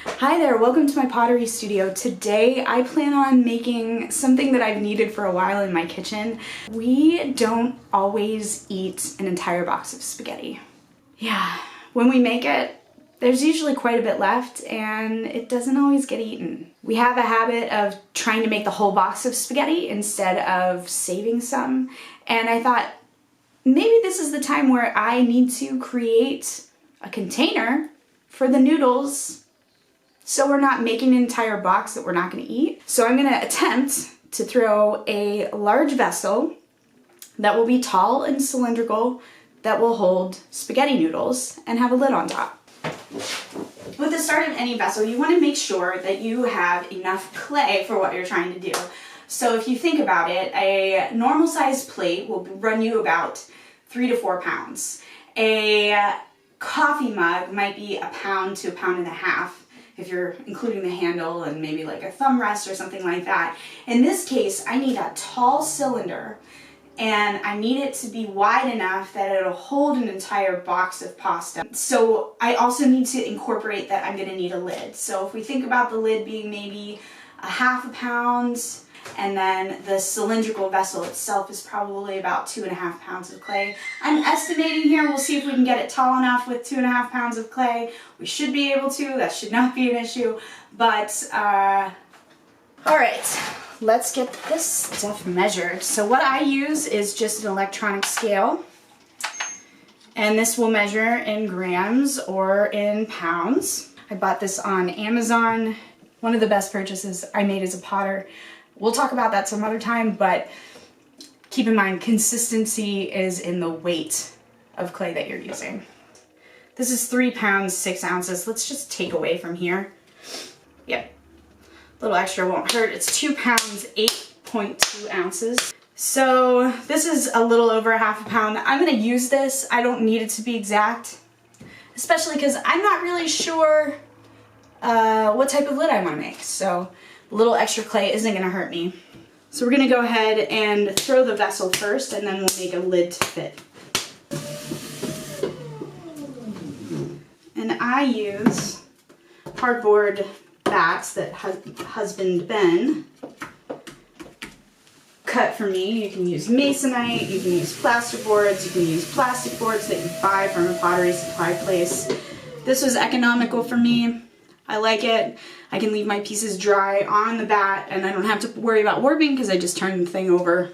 Hi there, welcome to my pottery studio. Today I plan on making something that I've needed for a while in my kitchen. We don't always eat an entire box of spaghetti. Yeah, when we make it, there's usually quite a bit left and it doesn't always get eaten. We have a habit of trying to make the whole box of spaghetti instead of saving some, and I thought maybe this is the time where I need to create a container for the noodles so we're not making an entire box that we're not going to eat. So I'm going to attempt to throw a large vessel that will be tall and cylindrical that will hold spaghetti noodles and have a lid on top. With the start of any vessel, you want to make sure that you have enough clay for what you're trying to do. So if you think about it, a normal sized plate will run you about 3 to 4 pounds. A coffee mug might be a pound to a pound and a half if you're including the handle and maybe like a thumb rest or something like that. In this case, I need a tall cylinder and I need it to be wide enough that it'll hold an entire box of pasta. So I also need to incorporate that I'm gonna need a lid. So if we think about the lid being maybe a half a pound, and then the cylindrical vessel itself is probably about 2.5 pounds of clay. I'm estimating here, we'll see if we can get it tall enough with 2.5 pounds of clay. We should be able to, that should not be an issue, but all right. Let's get this stuff measured. So what I use is just an electronic scale, and this will measure in grams or in pounds. I bought this on Amazon. One of the best purchases I made as a potter. We'll talk about that some other time, but keep in mind consistency is in the weight of clay that you're using. This is 3 pounds, 6 ounces. Let's just take away from here. Yep. A little extra won't hurt. It's 2 pounds, 8.2 ounces. So this is a little over a half a pound. I'm gonna use this. I don't need it to be exact, especially because I'm not really sure what type of lid I wanna make. So a little extra clay isn't gonna hurt me. So we're gonna go ahead and throw the vessel first and then we'll make a lid to fit. And I use cardboard bats that husband Ben cut for me. You can use masonite, you can use plaster boards, you can use plastic boards that you buy from a pottery supply place. This was economical for me. I like it. I can leave my pieces dry on the bat and I don't have to worry about warping because I just turn the thing over.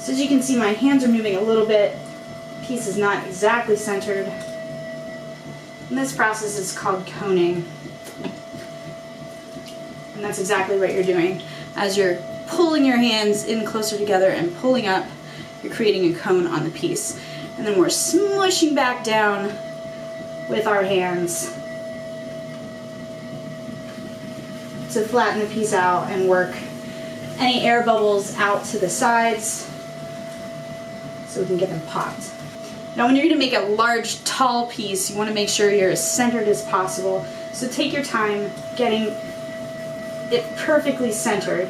So as you can see, my hands are moving a little bit. The piece is not exactly centered. And this process is called coning. And that's exactly what you're doing. As you're pulling your hands in closer together and pulling up, you're creating a cone on the piece. And then we're smushing back down with our hands to flatten the piece out and work any air bubbles out to the sides so we can get them popped. Now when you're going to make a large, tall piece, you want to make sure you're as centered as possible. So take your time getting it perfectly centered,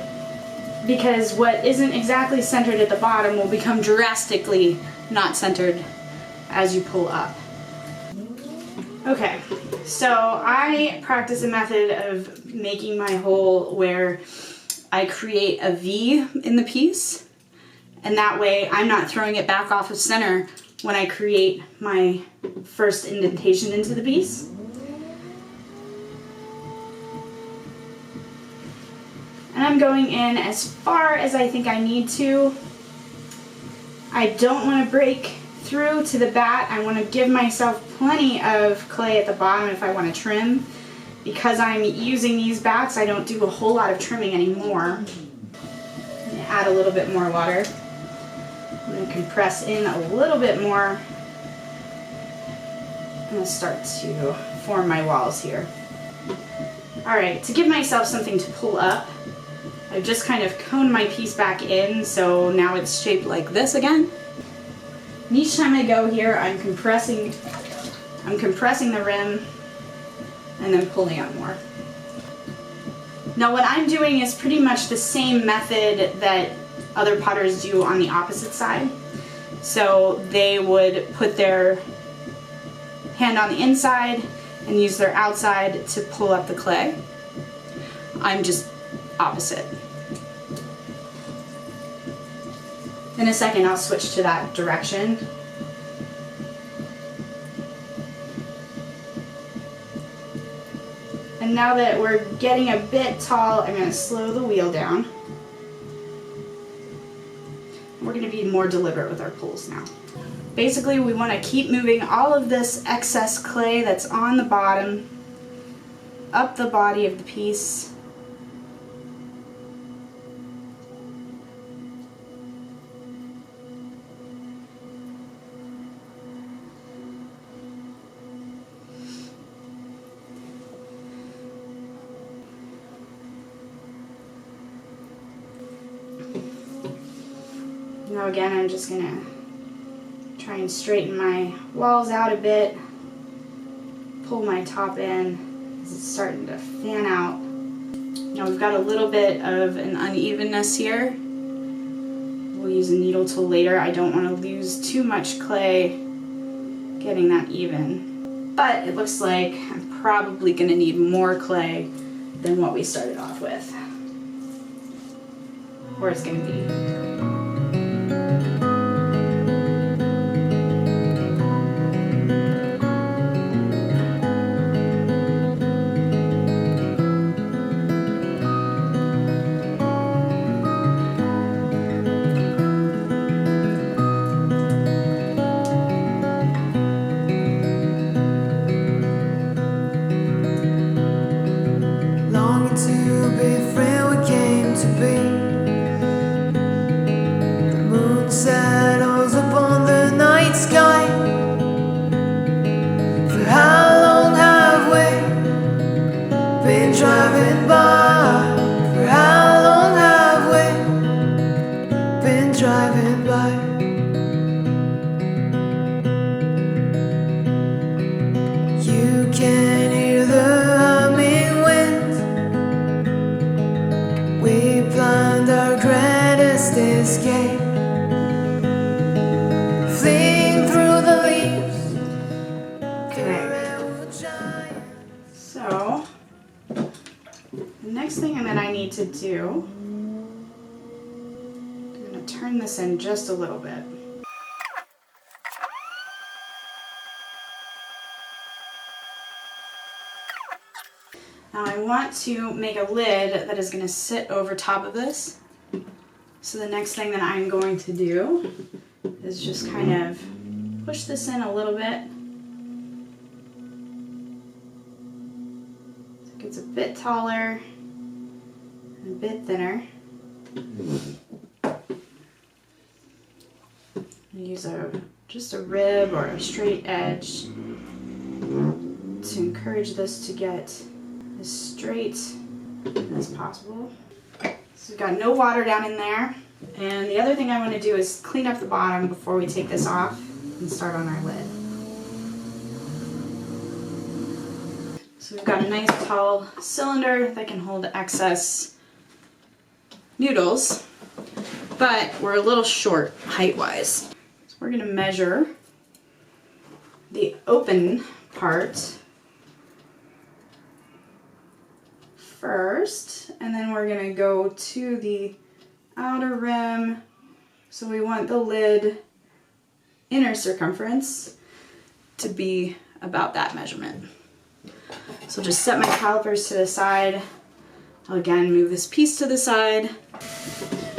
because what isn't exactly centered at the bottom will become drastically not centered as you pull up. Okay, so I practice a method of making my hole where I create a V in the piece, and that way I'm not throwing it back off of center when I create my first indentation into the piece. And I'm going in as far as I think I need to. I don't want to break through to the bat. I want to give myself plenty of clay at the bottom if I want to trim. Because I'm using these bats, I don't do a whole lot of trimming anymore. I'm going to add a little bit more water. I'm going to compress in a little bit more. I'm going to start to form my walls here. Alright, to give myself something to pull up, I've just kind of coned my piece back in, so now it's shaped like this again. And each time I go here, I'm compressing the rim and then pulling out more. Now what I'm doing is pretty much the same method that other potters do on the opposite side. So they would put their hand on the inside and use their outside to pull up the clay. I'm just opposite. In a second, I'll switch to that direction. And now that we're getting a bit tall, I'm going to slow the wheel down. We're going to be more deliberate with our pulls now. Basically, we want to keep moving all of this excess clay that's on the bottom up the body of the piece. Now again, I'm just going to try and straighten my walls out a bit, pull my top in as it's starting to fan out. Now we've got a little bit of an unevenness here. We'll use a needle tool later. I don't want to lose too much clay getting that even. But it looks like I'm probably going to need more clay than what we started off with. Or it's going to be. To do, I'm going to turn this in just a little bit. Now I want to make a lid that is going to sit over top of this. So the next thing that I'm going to do is just kind of push this in a little bit. So it gets a bit taller. A bit thinner. Use just a rib or a straight edge to encourage this to get as straight as possible. So we've got no water down in there. And the other thing I want to do is clean up the bottom before we take this off and start on our lid. So we've got a nice tall cylinder that can hold excess noodles, but we're a little short height-wise. So we're going to measure the open part first, and then we're going to go to the outer rim. So we want the lid inner circumference to be about that measurement. So just set my calipers to the side. I'll again move this piece to the side.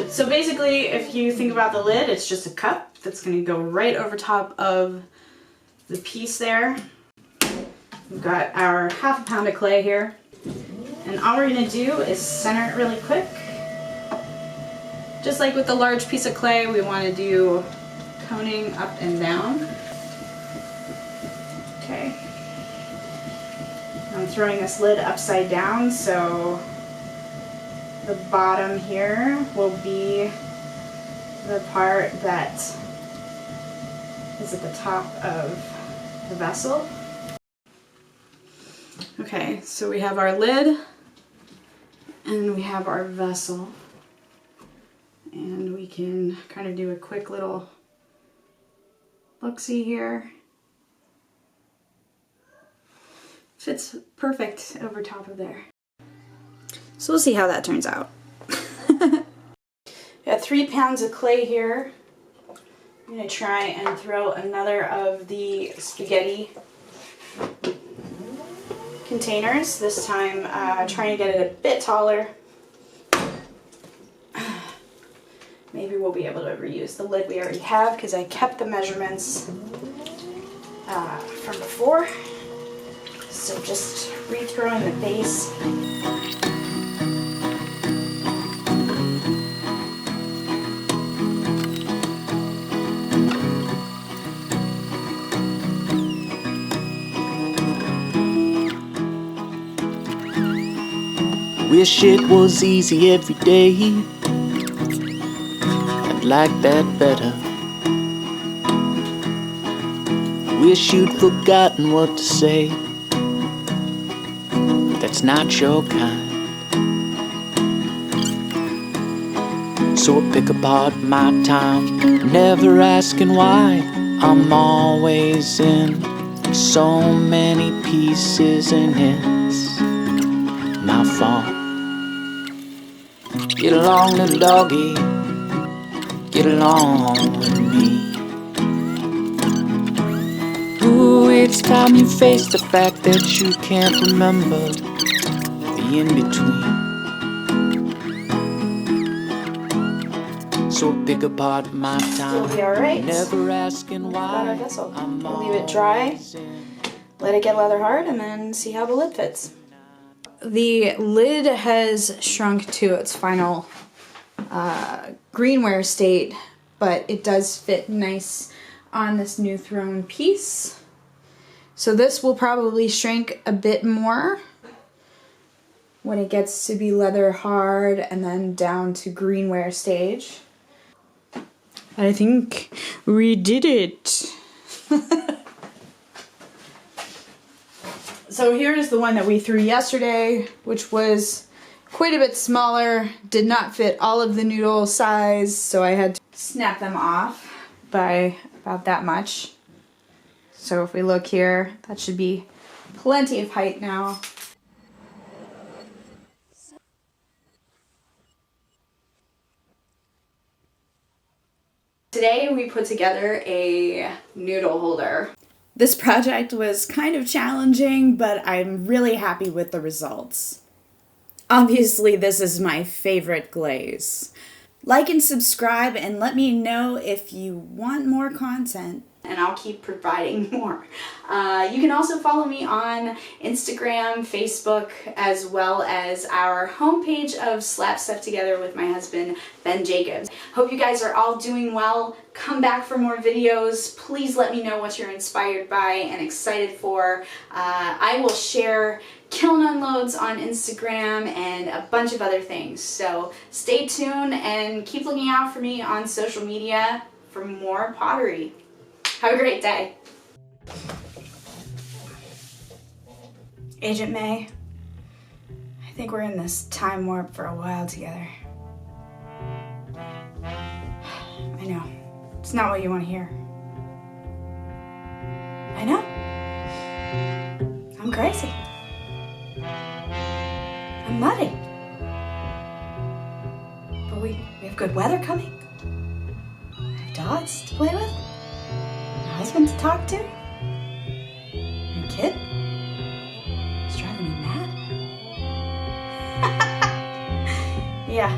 So basically, if you think about the lid, it's just a cup that's going to go right over top of the piece there. We've got our ½ pound of clay here. And all we're going to do is center it really quick. Just like with the large piece of clay, we want to do coning up and down. Okay. I'm throwing this lid upside down, so the bottom here will be the part that is at the top of the vessel. Okay, so we have our lid and we have our vessel. And we can kind of do a quick little look-see here. Fits perfect over top of there. So we'll see how that turns out. Got 3 pounds of clay here. I'm gonna try and throw another of the spaghetti containers. This time trying to get it a bit taller. Maybe we'll be able to reuse the lid we already have because I kept the measurements from before. So just rethrowing the base. Wish it was easy every day. I'd like that better. Wish you'd forgotten what to say. That's not your kind. So I pick apart my time, never asking why. I'm always in so many pieces, and it's my fault. Get along, little doggy, get along with me. Ooh, it's time you face the fact that you can't remember the in-between. So pick apart my time, It'll be alright. never asking why. I guess I'll leave it dry, let it get leather hard, and then see how the lid fits. The lid has shrunk to its final greenware state, but it does fit nice on this new thrown piece. So this will probably shrink a bit more when it gets to be leather hard and then down to greenware stage. I think we did it. So here's the one that we threw yesterday, which was quite a bit smaller, did not fit all of the noodle size, so I had to snap them off by about that much. So if we look here, that should be plenty of height now. Today we put together a noodle holder. This project was kind of challenging, but I'm really happy with the results. Obviously, this is my favorite glaze. Like and subscribe and let me know if you want more content, and I'll keep providing more. You can also follow me on Instagram, Facebook, as well as our homepage of Slap Stuff Together with my husband, Ben Jacobs. Hope you guys are all doing well. Come back for more videos. Please let me know what you're inspired by and excited for. I will share kiln unloads on Instagram and a bunch of other things. So stay tuned and keep looking out for me on social media for more pottery. Have a great day. Agent May, I think we're in this time warp for a while together. I know, it's not what you want to hear. I know. I'm crazy. I'm nutty. But we have good weather coming. I have dogs to play with. A husband to talk to. And a kid. It's driving me mad. Yeah.